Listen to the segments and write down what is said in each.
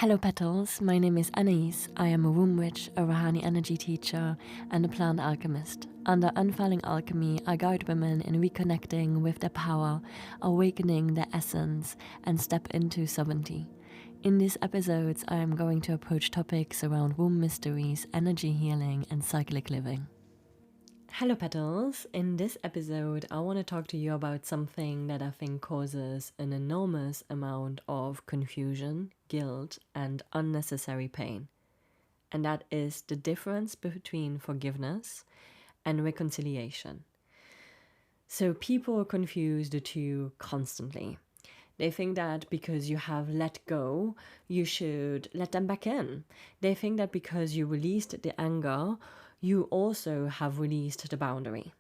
Hello petals, my name is Anais. I am a womb witch, a Rahani energy teacher, and a plant alchemist. Under Unfurling Alchemy, I guide women in reconnecting with their power, awakening their essence, and step into sovereignty. In these episodes, I am going to approach topics around womb mysteries, energy healing, and cyclic living. Hello petals, in this episode I want to talk to you about something that I think causes an enormous amount of confusion, guilt, and unnecessary pain. And that is the difference between forgiveness and reconciliation. So people confuse the two constantly. They think that because you have let go, you should let them back in. They think that because you released the anger, you also have released the boundary.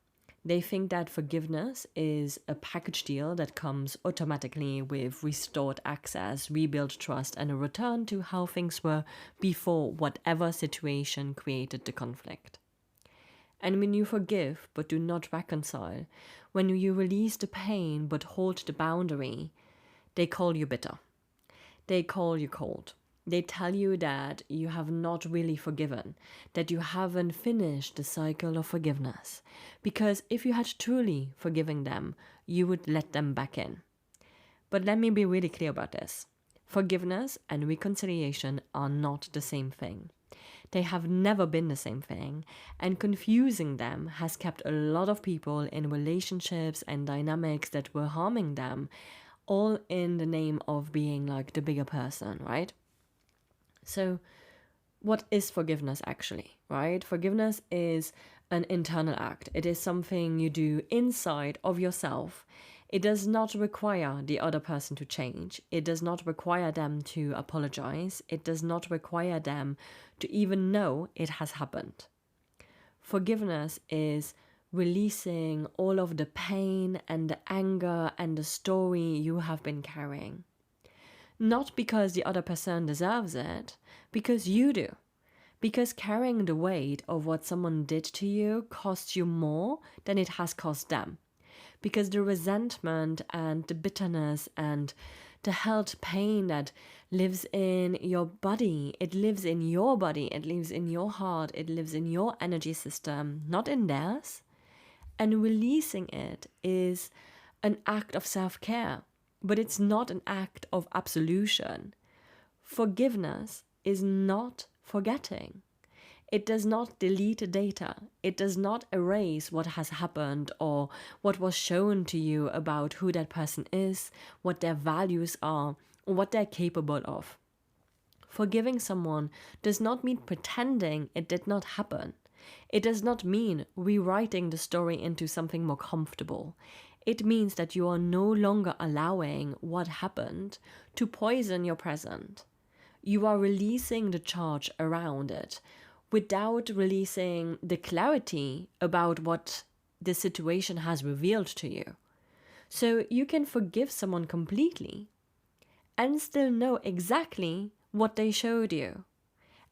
They think that forgiveness is a package deal that comes automatically with restored access, rebuilt trust, and a return to how things were before whatever situation created the conflict. And when you forgive but do not reconcile, when you release the pain but hold the boundary, they call you bitter. They call you cold. They tell you that you have not really forgiven, that you haven't finished the cycle of forgiveness. Because if you had truly forgiven them, you would let them back in. But let me be really clear about this. Forgiveness and reconciliation are not the same thing. They have never been the same thing, and confusing them has kept a lot of people in relationships and dynamics that were harming them, all in the name of being like the bigger person, right? So what is forgiveness actually, right? Forgiveness is an internal act. It is something you do inside of yourself. It does not require the other person to change. It does not require them to apologize. It does not require them to even know it has happened. Forgiveness is releasing all of the pain and the anger and the story you have been carrying. Not because the other person deserves it, because you do. Because carrying the weight of what someone did to you costs you more than it has cost them. Because the resentment and the bitterness and the held pain that lives in your body, it lives in your body, it lives in your heart, it lives in your energy system, not in theirs. And releasing it is an act of self-care, but it's not an act of absolution. Forgiveness is not forgetting. It does not delete data. It does not erase what has happened or what was shown to you about who that person is, what their values are, or what they're capable of. Forgiving someone does not mean pretending it did not happen. It does not mean rewriting the story into something more comfortable. It means that you are no longer allowing what happened to poison your present. You are releasing the charge around it without releasing the clarity about what the situation has revealed to you. So you can forgive someone completely and still know exactly what they showed you.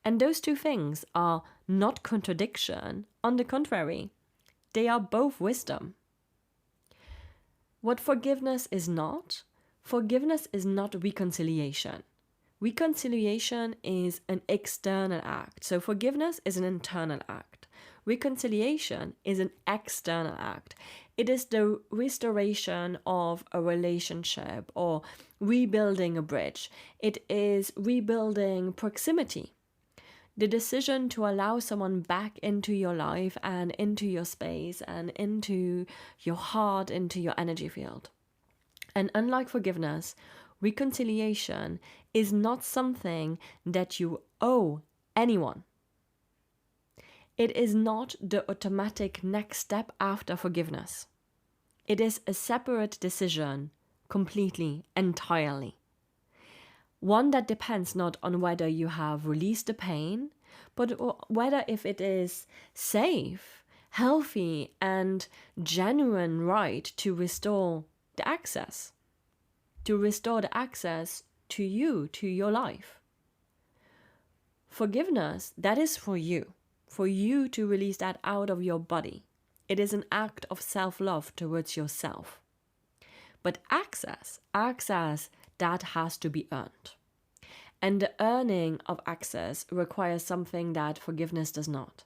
And those two things are not contradiction. On the contrary, they are both wisdom. What forgiveness is not reconciliation. Reconciliation is an external act. So forgiveness is an internal act. Reconciliation is an external act. It is the restoration of a relationship or rebuilding a bridge. It is rebuilding proximity. The decision to allow someone back into your life and into your space and into your heart, into your energy field. And unlike forgiveness, reconciliation is not something that you owe anyone. It is not the automatic next step after forgiveness. It is a separate decision, completely, entirely. One that depends not on whether you have released the pain, but whether if it is safe, healthy, and genuine right to restore the access. To restore the access to you, to your life. Forgiveness, that is for you to release that out of your body. It is an act of self-love towards yourself. But access, that has to be earned. And the earning of access requires something that forgiveness does not.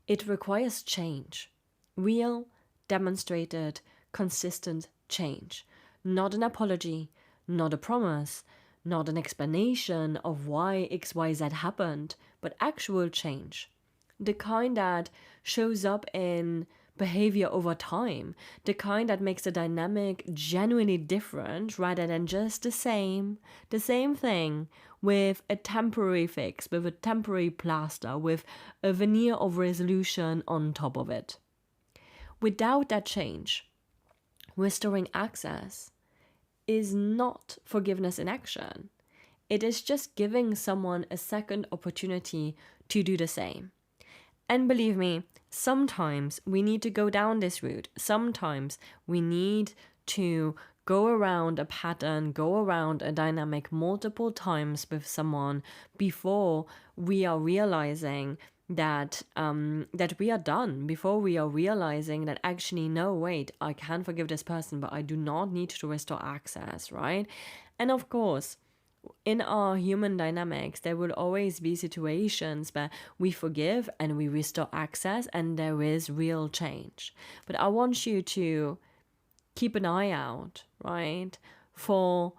It requires change. Real, demonstrated, consistent change. Not an apology, not a promise, not an explanation of why XYZ happened, but actual change. The kind that shows up in behavior over time, the kind that makes the dynamic genuinely different rather than just the same thing with a temporary fix, with a temporary plaster, with a veneer of resolution on top of it. Without that change, restoring access is not forgiveness in action. It is just giving someone a second opportunity to do the same. And believe me, sometimes we need to go down this route. Sometimes we need to go around a pattern, go around a dynamic multiple times with someone before we are realizing that we are done, before we are realizing that actually, no, wait, I can forgive this person, but I do not need to restore access, right? And of course, in our human dynamics, there will always be situations where we forgive and we restore access and there is real change. But I want you to keep an eye out, right, for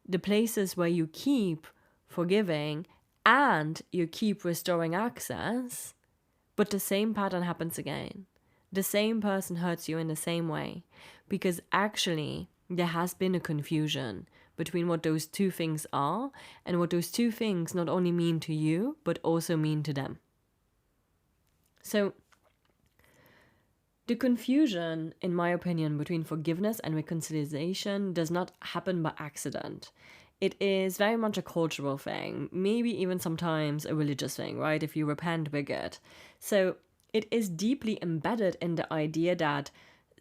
the places where you keep forgiving and you keep restoring access, but the same pattern happens again. The same person hurts you in the same way, because actually there has been a confusion between what those two things are and what those two things not only mean to you, but also mean to them. So the confusion, in my opinion, between forgiveness and reconciliation does not happen by accident. It is very much a cultural thing, maybe even sometimes a religious thing, right? If you repent, we're good. So it is deeply embedded in the idea that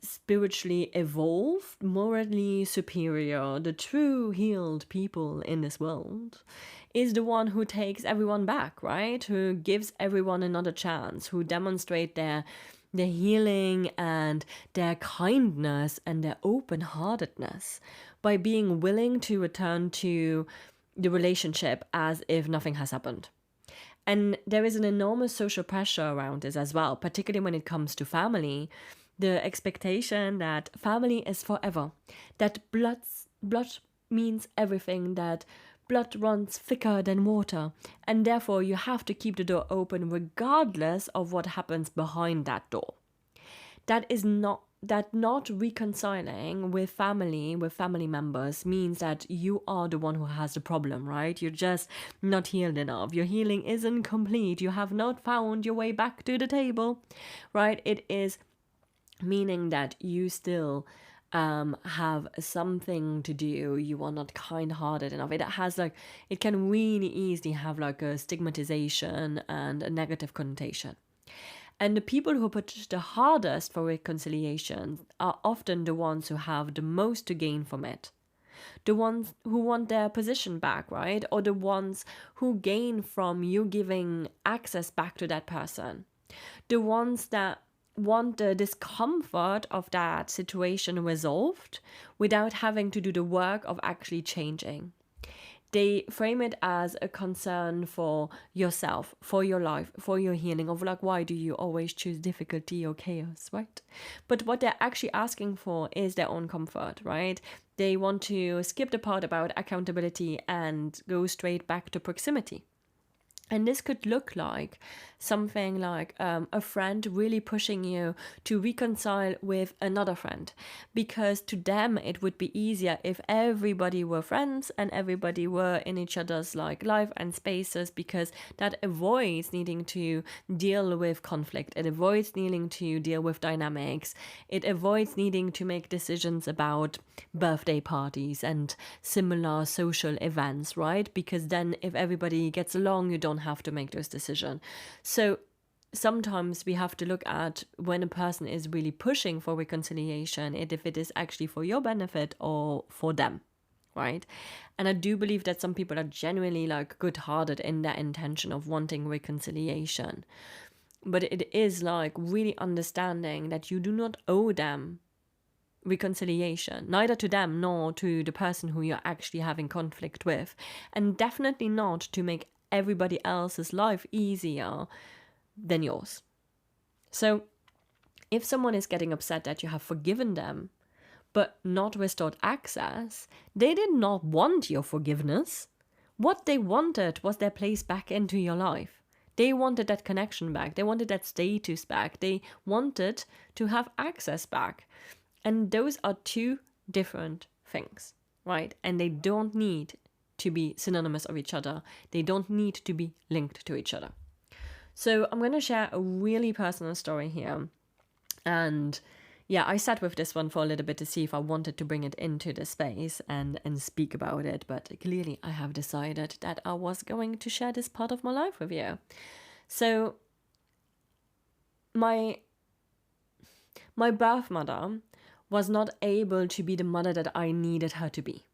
spiritually evolved, morally superior, the true healed people in this world is the one who takes everyone back, right? Who gives everyone another chance, who demonstrate their healing and their kindness and their open-heartedness by being willing to return to the relationship as if nothing has happened. And there is an enormous social pressure around this as well, particularly when it comes to family. The expectation that family is forever, that blood means everything, that blood runs thicker than water, and therefore you have to keep the door open regardless of what happens behind that door. Not reconciling with family members means that you are the one who has the problem, right? You're just not healed enough. Your healing isn't complete. You have not found your way back to the table, right? It is meaning that you still have something to do. You are not kind-hearted enough. It can really easily have like a stigmatization and a negative connotation. And the people who push the hardest for reconciliation are often the ones who have the most to gain from it. The ones who want their position back, right? Or the ones who gain from you giving access back to that person. The ones that want the discomfort of that situation resolved without having to do the work of actually changing. They frame it as a concern for yourself, for your life, for your healing, of like, why do you always choose difficulty or chaos, right? But what they're actually asking for is their own comfort, right? They want to skip the part about accountability and go straight back to proximity. And this could look like something like a friend really pushing you to reconcile with another friend, because to them it would be easier if everybody were friends and everybody were in each other's like life and spaces, because that avoids needing to deal with conflict. It avoids needing to deal with dynamics. It avoids needing to make decisions about birthday parties and similar social events, right? Because then if everybody gets along, you don't have to make those decisions. So sometimes we have to look at when a person is really pushing for reconciliation, if it is actually for your benefit or for them, right? And I do believe that some people are genuinely like good-hearted in their intention of wanting reconciliation. But it is like really understanding that you do not owe them reconciliation, neither to them nor to the person who you're actually having conflict with, and definitely not to make everybody else's life easier than yours. So if someone is getting upset that you have forgiven them but not restored access, they did not want your forgiveness. What they wanted was their place back into your life. They wanted that connection back. They wanted that status back. They wanted to have access back. And those are two different things, right? And they don't need to be synonymous of each other. They don't need to be linked to each other. So I'm going to share a really personal story here. And yeah, I sat with this one for a little bit to see if I wanted to bring it into the space and speak about it. But clearly I have decided that I was going to share this part of my life with you. So my birth mother was not able to be the mother that I needed her to be.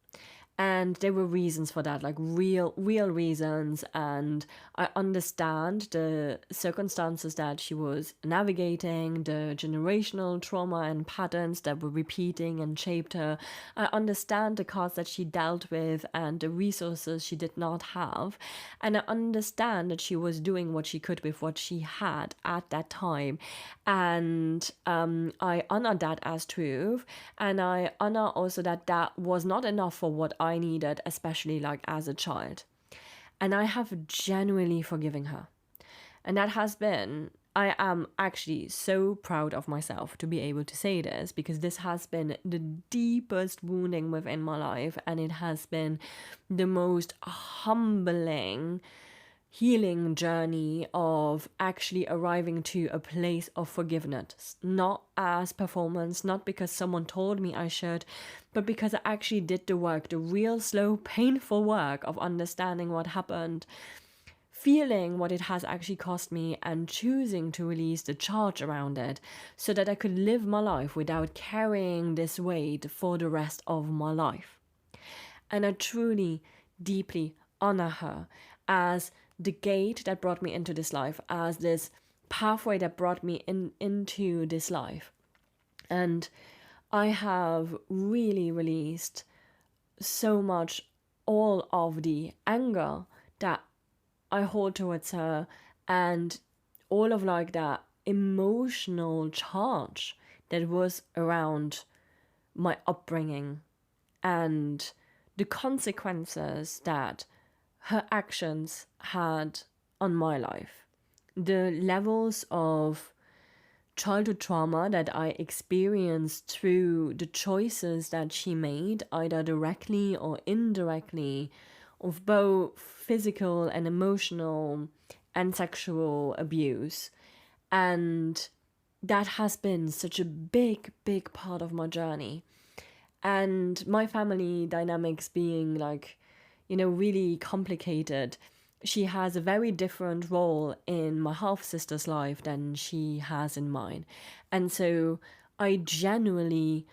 And there were reasons for that, like real reasons. And I understand the circumstances that she was navigating, the generational trauma and patterns that were repeating and shaped her. I understand the cards that she dealt with and the resources she did not have. And I understand that she was doing what she could with what she had at that time. And I honor that as truth. And I honor also that that was not enough for what I needed, especially like as a child. And I have genuinely forgiven her. And that has been, I am actually so proud of myself to be able to say this, because this has been the deepest wounding within my life. And it has been the most humbling healing journey of actually arriving to a place of forgiveness, not as performance, not because someone told me I should, but because I actually did the work, the real slow, painful work of understanding what happened, feeling what it has actually cost me, and choosing to release the charge around it so that I could live my life without carrying this weight for the rest of my life. And I truly, deeply honor her as the gate that brought me into this life, as this pathway that brought me into this life. And I have really released so much, all of the anger that I hold towards her, and all of like that emotional charge that was around my upbringing and the consequences that her actions had on my life. The levels of childhood trauma that I experienced through the choices that she made, either directly or indirectly, of both physical and emotional and sexual abuse. And that has been such a big part of my journey. And my family dynamics being like, really complicated. She has a very different role in my half-sister's life than she has in mine. And so I genuinely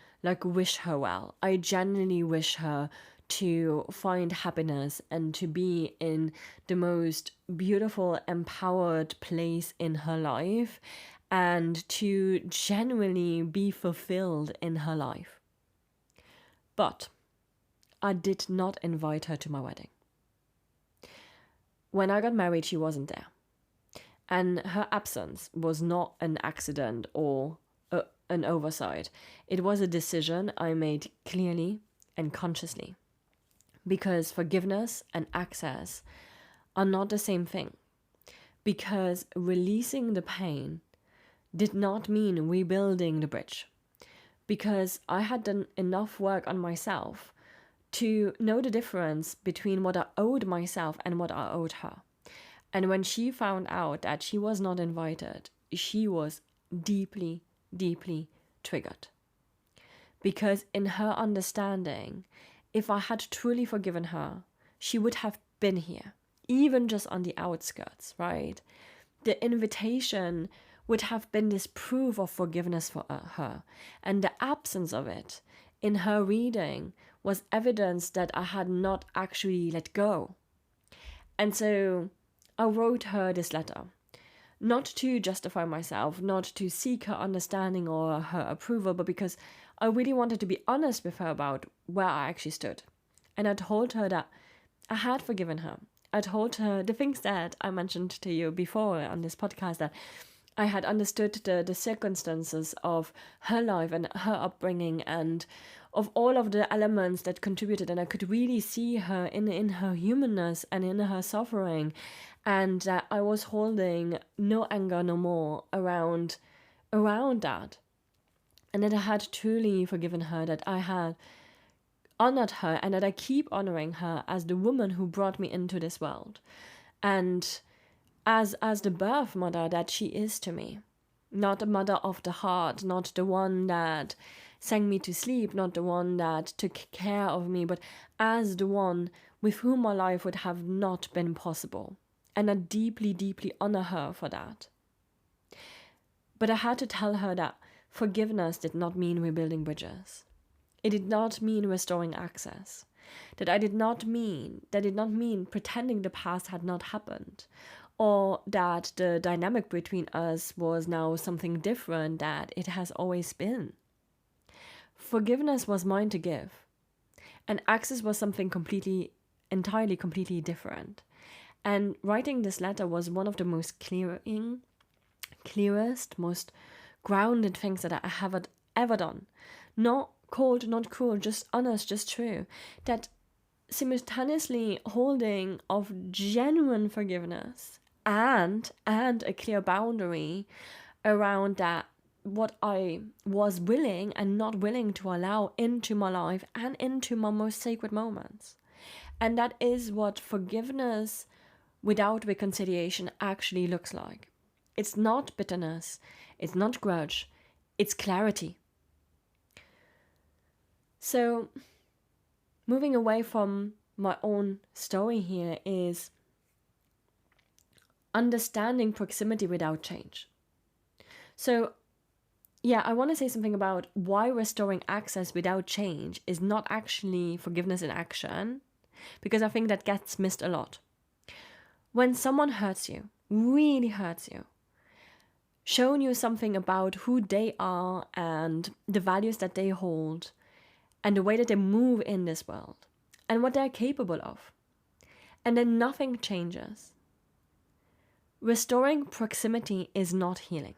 wish her well. I genuinely wish her to find happiness and to be in the most beautiful, empowered place in her life, and to genuinely be fulfilled in her life. But I did not invite her to my wedding. When I got married, she wasn't there. And her absence was not an accident or an oversight. It was a decision I made clearly and consciously. Because forgiveness and access are not the same thing. Because releasing the pain did not mean rebuilding the bridge. Because I had done enough work on myself to know the difference between what I owed myself and what I owed her. And when she found out that she was not invited, she was deeply triggered. Because in her understanding, if I had truly forgiven her, she would have been here, even just on the outskirts, right? The invitation would have been this proof of forgiveness for her, and the absence of it in her reading was evidence that I had not actually let go. And so I wrote her this letter, not to justify myself, not to seek her understanding or her approval, but because I really wanted to be honest with her about where I actually stood. And I told her that I had forgiven her. I told her the things that I mentioned to you before on this podcast, that I had understood the circumstances of her life and her upbringing and of all of the elements that contributed, and I could really see her in her humanness and in her suffering, and that I was holding no anger no more around that, and that I had truly forgiven her, that I had honored her, and that I keep honoring her as the woman who brought me into this world, and as the birth mother that she is to me. Not the mother of the heart, not the one that sang me to sleep, not the one that took care of me, but as the one with whom my life would have not been possible. And I deeply, deeply honor her for that. But I had to tell her that forgiveness did not mean rebuilding bridges. It did not mean restoring access. That did not mean pretending the past had not happened, or that the dynamic between us was now something different that it has always been. Forgiveness was mine to give, and access was something entirely different. And writing this letter was one of the most clearest, most grounded things that I have ever done. Not cold, not cruel, just honest, just true. That simultaneously holding of genuine forgiveness and a clear boundary around that, what I was willing and not willing to allow into my life and into my most sacred moments. And that is what forgiveness without reconciliation actually looks like. It's not bitterness, it's not grudge, it's clarity. So, moving away from my own story here is understanding proximity without change. So, yeah, I want to say something about why restoring access without change is not actually forgiveness in action, because I think that gets missed a lot. When someone hurts you, really hurts you, shown you something about who they are and the values that they hold and the way that they move in this world and what they're capable of, and then nothing changes. Restoring proximity is not healing.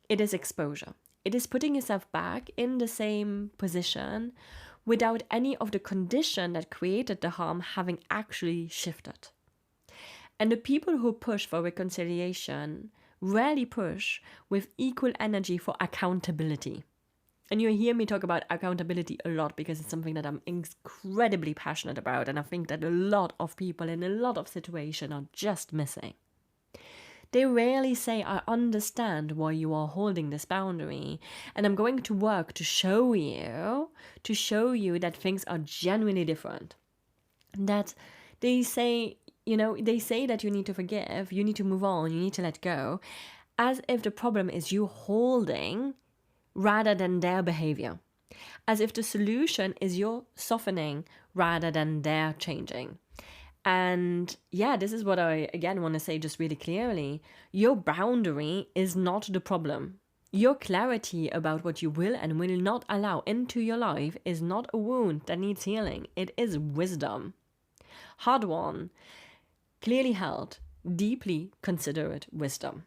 It is exposure. It is putting yourself back in the same position without any of the condition that created the harm having actually shifted. And the people who push for reconciliation rarely push with equal energy for accountability. And you hear me talk about accountability a lot because it's something that I'm incredibly passionate about, and I think that a lot of people in a lot of situations are just missing. They rarely say, I understand why you are holding this boundary, and I'm going to work to show you that things are genuinely different. That they say, they say that you need to forgive, you need to move on, you need to let go, as if the problem is you holding rather than their behavior. As if the solution is your softening rather than their changing. And yeah, this is what I, again, want to say just really clearly. Your boundary is not the problem. Your clarity about what you will and will not allow into your life is not a wound that needs healing. It is wisdom. Hard won, clearly held, deeply considerate wisdom.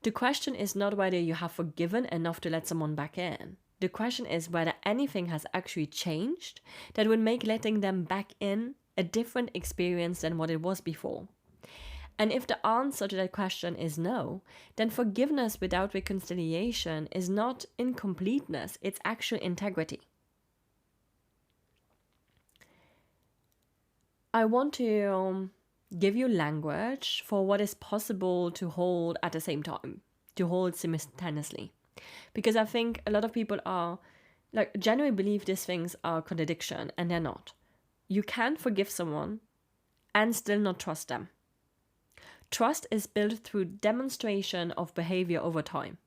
The question is not whether you have forgiven enough to let someone back in. The question is whether anything has actually changed that would make letting them back in a different experience than what it was before. And if the answer to that question is no, then forgiveness without reconciliation is not incompleteness, it's actual integrity. I want to give you language for what is possible to hold at the same time, to hold simultaneously. Because I think a lot of people are, genuinely believe these things are contradiction, and they're not. You can forgive someone and still not trust them. Trust is built through demonstration of behavior over time.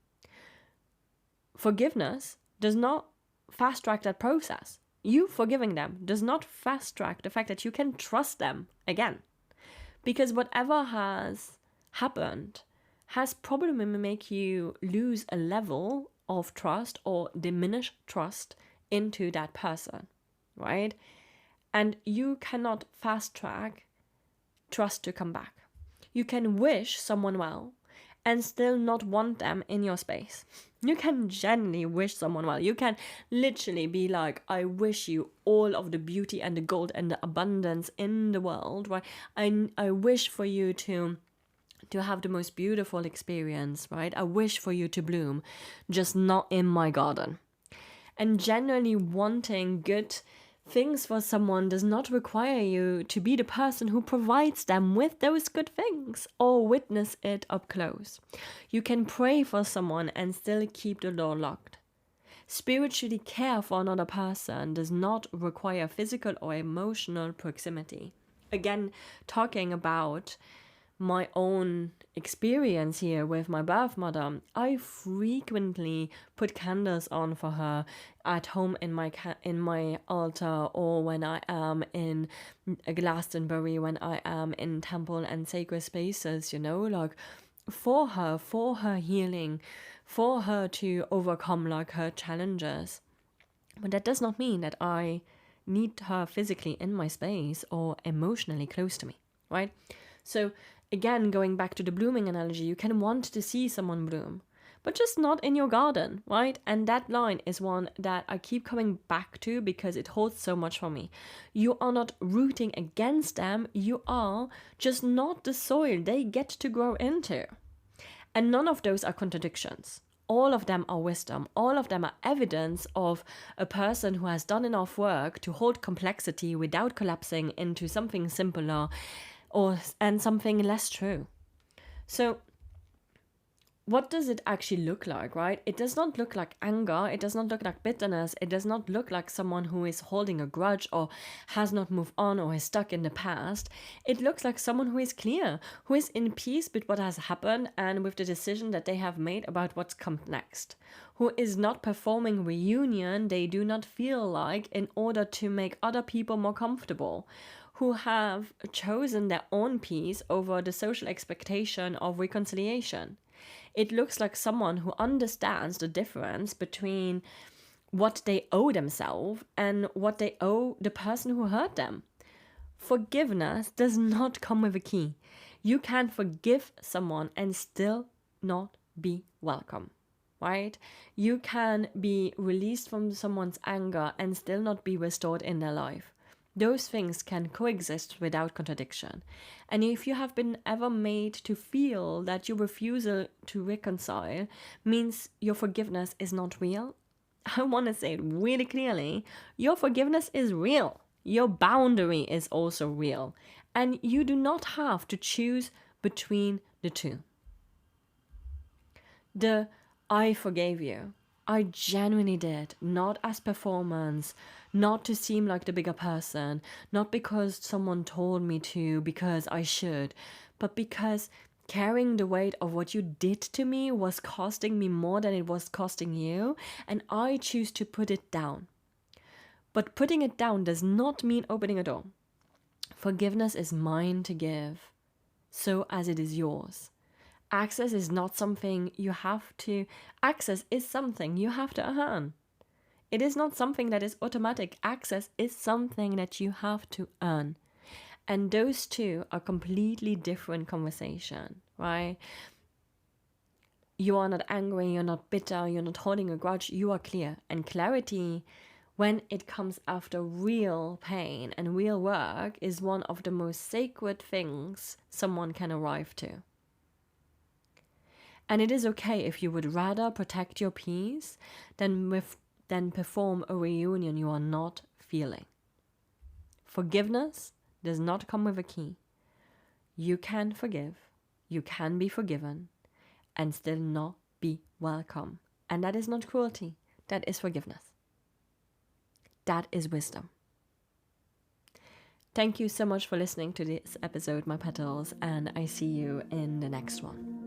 Forgiveness does not fast track that process. You forgiving them does not fast track the fact that you can trust them again. Because whatever has happened has probably make you lose a level of trust or diminish trust into that person, right? And you cannot fast track trust to come back. You can wish someone well and still not want them in your space. You can genuinely wish someone well. You can literally be like, I wish you all of the beauty and the gold and the abundance in the world, right? I wish for you to have the most beautiful experience, right? I wish for you to bloom, just not in my garden. And genuinely wanting good things for someone does not require you to be the person who provides them with those good things or witness it up close. You can pray for someone and still keep the door locked. Spiritually care for another person does not require physical or emotional proximity. Again, talking about my own experience here with my birth mother, I frequently put candles on for her at home in my altar, or when I am in Glastonbury, when I am in temple and sacred spaces, like for her healing, for her to overcome like her challenges. But that does not mean that I need her physically in my space or emotionally close to me, right? So again, going back to the blooming analogy, you can want to see someone bloom, but just not in your garden, right? And that line is one that I keep coming back to because it holds so much for me. You are not rooting against them, you are just not the soil they get to grow into. And none of those are contradictions. All of them are wisdom. All of them are evidence of a person who has done enough work to hold complexity without collapsing into something simpler and something less true. So what does it actually look like, right? It does not look like anger. It does not look like bitterness. It does not look like someone who is holding a grudge or has not moved on or is stuck in the past. It looks like someone who is clear, who is in peace with what has happened and with the decision that they have made about what's come next, who is not performing reunion they do not feel like in order to make other people more comfortable, who have chosen their own peace over the social expectation of reconciliation. It looks like someone who understands the difference between what they owe themselves and what they owe the person who hurt them. Forgiveness does not come with a key. You can forgive someone and still not be welcome, right? You can be released from someone's anger and still not be restored in their life. Those things can coexist without contradiction. And if you have been ever made to feel that your refusal to reconcile means your forgiveness is not real, I want to say it really clearly. Your forgiveness is real. Your boundary is also real. And you do not have to choose between the two. The I forgave you, I genuinely did, not as performance, not to seem like the bigger person, not because someone told me to, because I should, but because carrying the weight of what you did to me was costing me more than it was costing you, and I choose to put it down. But putting it down does not mean opening a door. Forgiveness is mine to give, so as it is yours. Access is not something you have to, access is something you have to earn. It is not something that is automatic. Access is something that you have to earn. And those two are completely different conversation, right? You are not angry, you're not bitter, you're not holding a grudge, you are clear. And clarity, when it comes after real pain and real work, is one of the most sacred things someone can arrive to. And it is okay if you would rather protect your peace than perform a reunion you are not feeling. Forgiveness does not come with a key. You can forgive, you can be forgiven, and still not be welcome. And that is not cruelty, that is forgiveness. That is wisdom. Thank you so much for listening to this episode, my petals, and I see you in the next one.